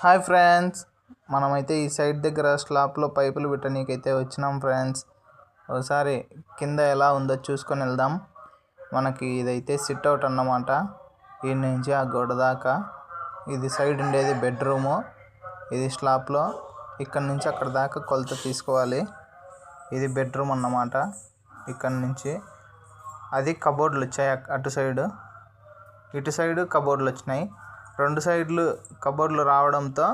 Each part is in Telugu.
హాయ్ ఫ్రెండ్స్, మనమైతే ఈ సైడ్ దగ్గర స్లాబ్లో పైపులు పెట్టనీకైతే వచ్చినాం ఫ్రెండ్స్. ఒకసారి కింద ఎలా ఉందో చూసుకొని వెళ్దాం. మనకి ఇదైతే సిట్ అవుట్ అన్నమాట. ఈ నుంచి ఆ గోడ దాకా ఇది సైడ్ ఉండేది బెడ్రూము. ఇది స్లాబ్లో ఇక్కడ నుంచి అక్కడ దాకా కొలత తీసుకోవాలి. ఇది బెడ్రూమ్ అన్నమాట. ఇక్కడ నుంచి అది కబోర్డ్లు వచ్చాయి, అటు సైడు ఇటు సైడు కబోర్డ్లు వచ్చినాయి. రెండు సైడ్లు కబోర్డ్లు రావడంతో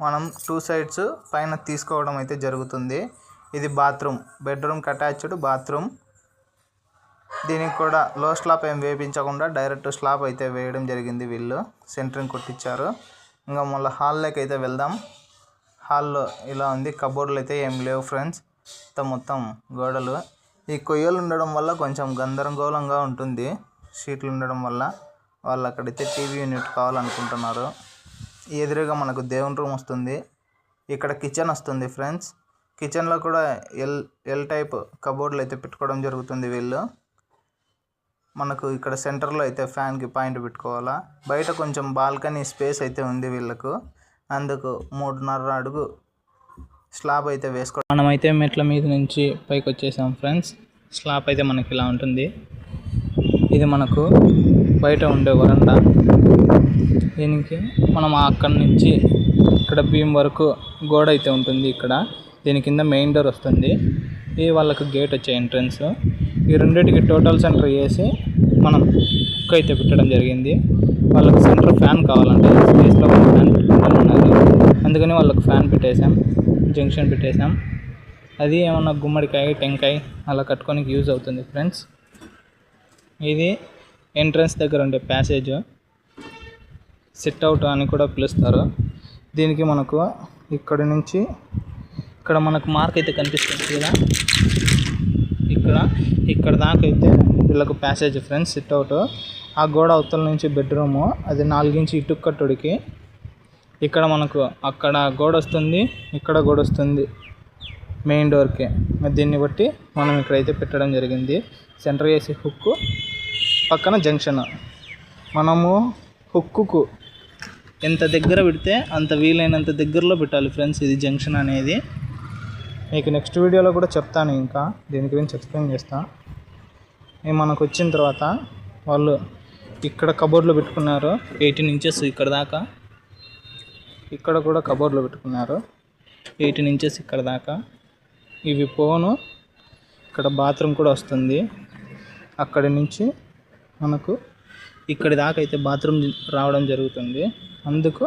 మనం 2 సైడ్స్ పైన తీసుకోవడం అయితే జరుగుతుంది. ఇది బాత్రూమ్, బెడ్రూమ్కి అటాచ్డ్ బాత్రూమ్. దీనికి కూడా లో స్లాబ్ ఏం వేయించకుండా డైరెక్ట్ స్లాబ్ అయితే వేయడం జరిగింది. వీళ్ళు సెంటరింగ్ కొట్టించారు. ఇంకా మళ్ళీ హాల్లోకి అయితే వెళ్దాం. హాల్లో ఇలా ఉంది. కబోర్డ్లు అయితే ఏం లేవు ఫ్రెండ్స్. మొత్తం గోడలు. ఈ కొయ్యలు ఉండడం వల్ల కొంచెం గందరగోళంగా ఉంటుంది. షీట్లు ఉండడం వల్ల వాళ్ళు అక్కడైతే టీవీ యూనిట్ కావాలనుకుంటున్నారు. ఎదురుగా మనకు దేవుని రూమ్ వస్తుంది. ఇక్కడ కిచెన్ వస్తుంది ఫ్రెండ్స్. కిచెన్లో కూడా ఎల్ టైప్ కబోర్డ్లు అయితే పెట్టుకోవడం జరుగుతుంది. వీళ్ళు మనకు ఇక్కడ సెంటర్లో అయితే ఫ్యాన్కి పాయింట్ పెట్టుకోవాలా. బయట కొంచెం బాల్కనీ స్పేస్ అయితే ఉంది వీళ్ళకు. అందుకు 3.5 అడుగు స్లాబ్ అయితే వేసుకో. మనమైతే మెట్ల మీద నుంచి పైకి వచ్చేసాం ఫ్రెండ్స్. స్లాబ్ అయితే మనకి ఇలా ఉంటుంది. ఇది మనకు బయట ఉండే వరండా. దీనికి మనం అక్కడి నుంచి ఇక్కడ బీమ్ వరకు గోడ అయితే ఉంటుంది. ఇక్కడ దీని కింద మెయిన్ డోర్ వస్తుంది. ఇది వాళ్ళకు గేట్ వచ్చే ఎంట్రన్స్. ఈ రెండింటికి టోటల్ సెంటర్ వేసి మనం కుక్ అయితే పెట్టడం జరిగింది. వాళ్ళకి సెంటర్ ఫ్యాన్ కావాలంటే స్పేస్లో ఫ్యాన్ పెట్టుకుంటున్నారు. అందుకని వాళ్ళకు ఫ్యాన్ పెట్టేసాం, జంక్షన్ పెట్టేసాం. అది ఏమన్నా గుమ్మడికాయ టెంకాయ అలా కట్టుకోనికి యూజ్ అవుతుంది ఫ్రెండ్స్. ఇది ఎంట్రన్స్ దగ్గర ఉండే ప్యాసేజ్, సిట్ అవుట్ అని కూడా పిలుస్తారు. దీనికి మనకు ఇక్కడి నుంచి ఇక్కడ మనకు మార్క్ అయితే కనిపిస్తుంది కదా, ఇక్కడ దాకా అయితే వీళ్ళకు ప్యాసేజ్ ఫ్రెండ్స్, సిట్ అవుట్. ఆ గోడ అవతల నుంచి బెడ్రూము, అది 4 ఇంచ్ ఇటుక కట్టుడికి. ఇక్కడ మనకు అక్కడ గోడ వస్తుంది, ఇక్కడ గోడ వస్తుంది మెయిన్ డోర్కి. దీన్ని బట్టి మనం ఇక్కడైతే పెట్టడం జరిగింది. సెంటర్ వేసి హుక్కు, పక్కన జంక్షన్. మనము హుక్కుకు ఎంత దగ్గర పెడితే అంత వీలైనంత దగ్గరలో పెట్టాలి ఫ్రెండ్స్. ఇది జంక్షన్ అనేది మీకు నెక్స్ట్ వీడియోలో కూడా చెప్తాను. ఇంకా దీని గురించి ఎక్స్ప్లెయిన్ చేస్తాను. మనకు వచ్చిన తర్వాత వాళ్ళు ఇక్కడ కబోర్డ్లో పెట్టుకున్నారు 18 ఇంచెస్ ఇక్కడ దాకా. ఇక్కడ కూడా కబోర్డ్లో పెట్టుకున్నారు 18 ఇంచెస్ ఇక్కడ దాకా. ఇవి పోను. ఇక్కడ బాత్రూమ్ కూడా వస్తుంది. అక్కడి నుంచి మనకు ఇక్కడి దాకా అయితే బాత్రూమ్ రావడం జరుగుతుంది. అందుకు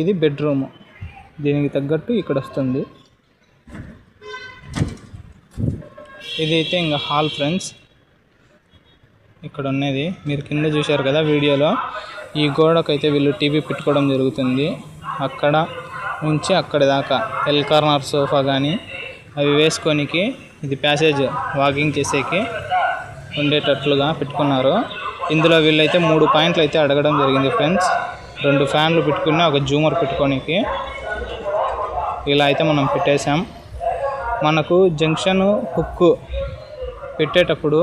ఇది బెడ్రూమ్, దీనికి తగ్గట్టు ఇక్కడ వస్తుంది. ఇదైతే ఇంకా హాల్ ఫ్రెండ్స్. ఇక్కడ ఉన్నది మీరు కింద చూశారు కదా వీడియోలో. ఈ గోడకైతే వీళ్ళు టీవీ పెట్టుకోవడం జరుగుతుంది. అక్కడ నుంచి అక్కడి దాకా ఎల్ కార్నర్ సోఫా కానీ అవి వేసుకోనికి ఇది ప్యాసేజ్ వాకింగ్ చేసేకి ఉండేటట్లుగా పెట్టుకున్నారు. ఇందులో వీళ్ళైతే 3 పాయింట్లు అయితే అడగడం జరిగింది ఫ్రెండ్స్. 2 ఫ్యాన్లు పెట్టుకుని ఒక జూమర్ పెట్టుకోనికి ఇలా అయితే మనం పెట్టేసాం. మనకు జంక్షన్ హుక్కు పెట్టేటప్పుడు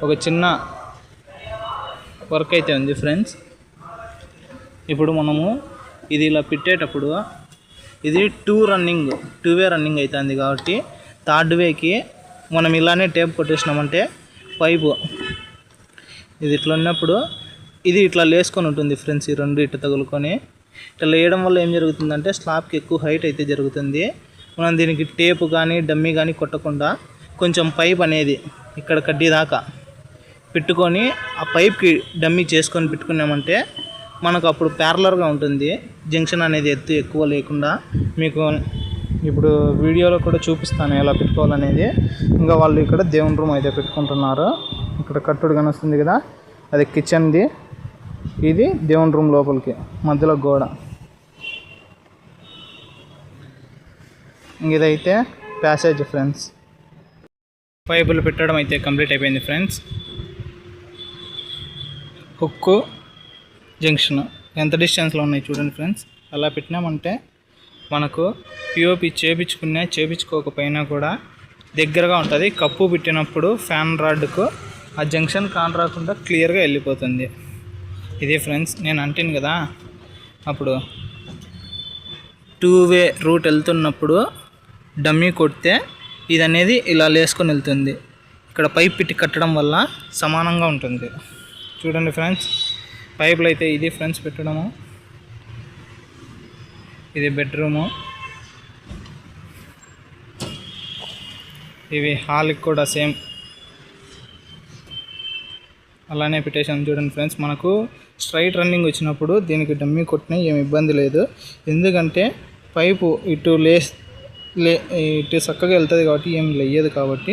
ఒక చిన్న వర్క్ అయితే ఉంది ఫ్రెండ్స్. ఇప్పుడు మనము ఇది ఇలా పెట్టేటప్పుడు ఇది 2 వే రన్నింగ్ అవుతుంది కాబట్టి 3rd వేకి మనం ఇలానే టేప్ కొట్టేసినామంటే పైపు ఇది ఇట్లా ఉన్నప్పుడు ఇది ఇట్లా లేసుకొని ఉంటుంది ఫ్రెండ్స్. ఈ 2 ఇట్లా తగులుకొని ఇట్లా వేయడం వల్ల ఏం జరుగుతుందంటే స్లాబ్కి ఎక్కువ హైట్ అయితే జరుగుతుంది. మనం దీనికి టేపు కానీ డమ్మీ కానీ కొట్టకుండా కొంచెం పైప్ అనేది ఇక్కడ కడ్డీ దాకా పెట్టుకొని ఆ పైప్కి డమ్మీ చేసుకొని పెట్టుకున్నామంటే మనకు అప్పుడు ప్యారలర్గా ఉంటుంది. జంక్షన్ అనేది ఎత్తు ఎక్కువ లేకుండా మీకు ఇప్పుడు వీడియోలో కూడా చూపిస్తాను ఎలా పెట్టుకోవాలనేది. ఇంకా వాళ్ళు ఇక్కడ దేవుని రూమ్ అయితే పెట్టుకుంటున్నారు. ఇక్కడ కట్టుడు కనిపిస్తుంది కదా, అది కిచెన్ది. ఇది దేవుని రూమ్ లోపలికి మధ్యలో గోడ. ఇదైతే ప్యాసేజ్ ఫ్రెండ్స్. పైపులు పెట్టడం అయితే కంప్లీట్ అయిపోయింది ఫ్రెండ్స్. హుక్కు జంక్షన్ ఎంత డిస్టెన్స్లో ఉన్నాయి చూడండి ఫ్రెండ్స్. అలా పెట్టినామంటే మనకు పిఓపి చేపించుకోకపోయినా కూడా దగ్గరగా ఉంటుంది. కప్పు పెట్టినప్పుడు ఫ్యాన్ రాడ్కు ఆ జంక్షన్ కాన్ రాకుండా క్లియర్గా వెళ్ళిపోతుంది. ఇదే ఫ్రెండ్స్ నేను అంటాను కదా, అప్పుడు 2 వే రూట్ వెళ్తున్నప్పుడు డమ్మీ కొడితే ఇది అనేది ఇలా లేసుకొని వెళ్తుంది. ఇక్కడ పైప్ పెట్టి కట్టడం వల్ల సమానంగా ఉంటుంది. చూడండి ఫ్రెండ్స్, పైపులు అయితే ఇది ఫ్రెండ్స్ పెట్టడము. ఇది బెడ్రూము, ఇవి హాల్కి కూడా సేమ్ అలానే పెట్టేసాను. చూడండి ఫ్రెండ్స్, మనకు స్ట్రైట్ రన్నింగ్ వచ్చినప్పుడు దీనికి డమ్మీ కొట్టినా ఏమి ఇబ్బంది లేదు. ఎందుకంటే పైపు ఇటు ఇటు చక్కగా వెళ్తుంది కాబట్టి ఏం లేయదు, కాబట్టి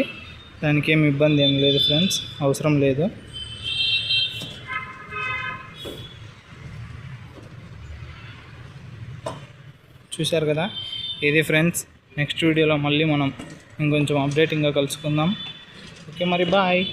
దానికి ఏమి ఇబ్బంది ఏం లేదు ఫ్రెండ్స్, అవసరం లేదు. చూశారు కదా, ఇది ఫ్రెండ్స్. నెక్స్ట్ వీడియోలో మళ్ళీ మనం ఇంకొంచెం అప్డేటింగ్గా కలుసుకుందాం. ఓకే మరి, బాయ్.